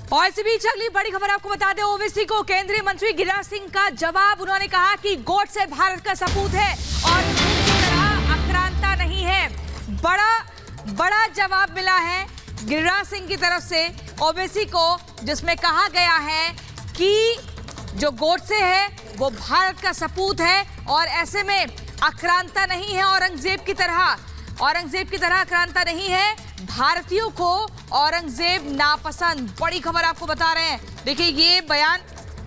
और इसी बीच अगली बड़ी खबर आपको बता दें, ओवैसी को केंद्रीय मंत्री गिरिराज सिंह का जवाब। उन्होंने कहा कि गोडसे भारत का सपूत है और पूरी तरह आक्रांता नहीं है। बड़ा जवाब मिला है गिरिराज सिंह की तरफ से ओवैसी को, जिसमें कहा गया है कि जो गोडसे है वो भारत का सपूत है और ऐसे में आक्रांता नहीं है, औरंगजेब की तरह आक्रांता नहीं है। भारतीयों को औरंगजेब नापसंद। बड़ी खबर आपको बता रहे हैं। देखिए ये बयान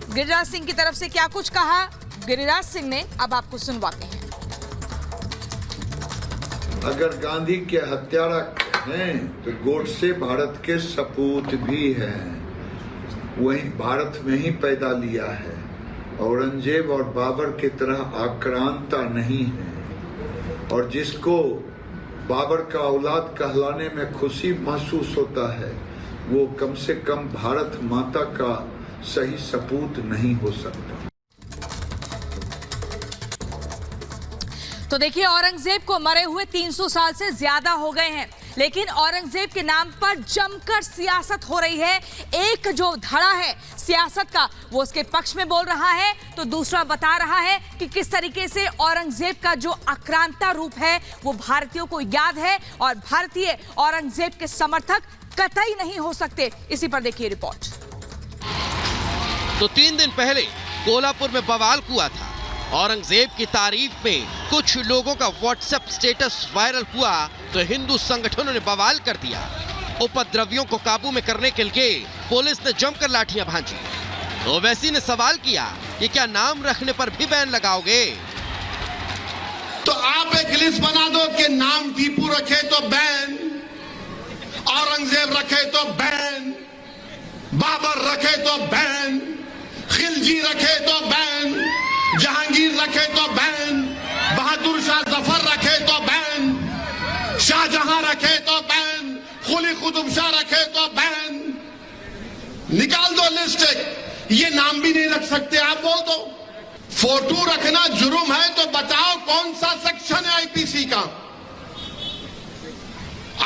गिरिराज सिंह की तरफ से क्या कुछ कहा गिरिराज सिंह ने, अब आपको सुनवाते हैं। अगर गांधी के हत्यारा हैं तो गोडसे भारत के सपूत भी हैं। वही भारत में ही पैदा लिया है। औरंगजेब और बाबर की तरह आक्रांता नहीं है और जिसको बाबर का औलाद कहलाने में खुशी महसूस होता है वो कम से कम भारत माता का सही सपूत नहीं हो सकता। तो देखिए औरंगजेब को मरे हुए 300 साल से ज्यादा हो गए हैं, लेकिन औरंगजेब के नाम पर जमकर सियासत हो रही है। एक जो धड़ा है सियासत का वो उसके पक्ष में बोल रहा है तो दूसरा बता रहा है कि किस तरीके से औरंगजेब का जो आक्रांता रूप है वो भारतीयों को याद है और भारतीय औरंगजेब के समर्थक कतई नहीं हो सकते। इसी पर देखिए रिपोर्ट। तो 3 दिन पहले कोल्हापुर में बवाल हुआ था। औरंगजेब की तारीफ में कुछ लोगों का व्हाट्सएप स्टेटस वायरल हुआ तो हिंदू संगठनों ने बवाल कर दिया। उपद्रवियों को काबू में करने के लिए पुलिस ने जमकर लाठियां भांजी। ओवैसी ने सवाल किया कि क्या नाम रखने पर भी बैन लगाओगे? तो आप एक लिस्ट बना दो कि नाम टीपू रखे तो बैन, औरंगजेब रखे तो बैन, बाबर रखे तो बैन, खिलजी रखे तो बैन, जहांगीर रखे तो बैन, बहादुर शाह जफर रखे तो बैन, शाहजहां रखे तो बैन, कुली कुतुब शाह रखे तो बैन। निकाल दो लिस्ट। ये नाम भी नहीं रख सकते आप, बोल दो। फोटो रखना जुर्म है तो बताओ कौन सा सेक्शन है आईपीसी का।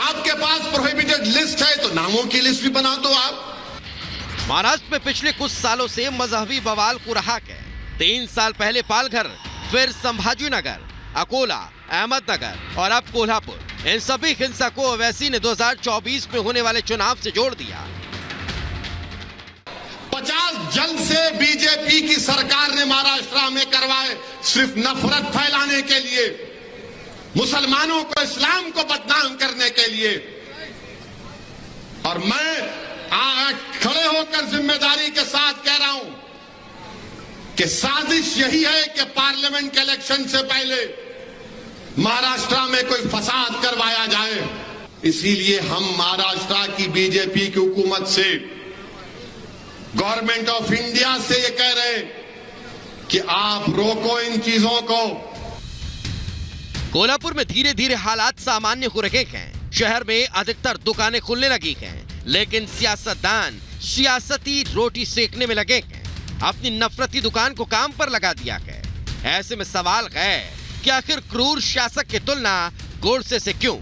आपके पास प्रोहिबिटेड लिस्ट है तो नामों की लिस्ट भी बना दो आप। महाराष्ट्र में पिछले कुछ सालों से मजहबी बवाल को रहा है। 3 साल पहले पालघर, फिर संभाजीनगर, अकोला, अहमदनगर और अब कोल्हापुर। इन सभी हिंसा को ओवैसी ने 2024 में होने वाले चुनाव से जोड़ दिया। 50 जलसे बीजेपी की सरकार ने महाराष्ट्र में करवाए सिर्फ नफरत फैलाने के लिए, मुसलमानों को, इस्लाम को बदनाम करने के लिए। और मैं खड़े होकर जिम्मेदारी के साथ कह रहा हूं कि साजिश यही है कि पार्लियामेंट के इलेक्शन से पहले महाराष्ट्र में कोई फसाद करवाया जाए। इसीलिए हम महाराष्ट्र की बीजेपी की हुकूमत से, गवर्नमेंट ऑफ इंडिया से ये कह रहे हैं कि आप रोको इन चीजों को। कोल्हापुर में धीरे धीरे हालात सामान्य हो रहे हैं। शहर में अधिकतर दुकानें खुलने लगी हैं, लेकिन सियासतदान सियासती रोटी सेकने में लगे हैं। अपनी नफरती दुकान को काम पर लगा दिया है। ऐसे में सवाल है कि आखिर क्रूर शासक की तुलना गोडसे से क्यों?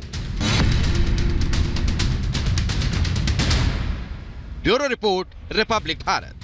Bureau report, Republic Bharat.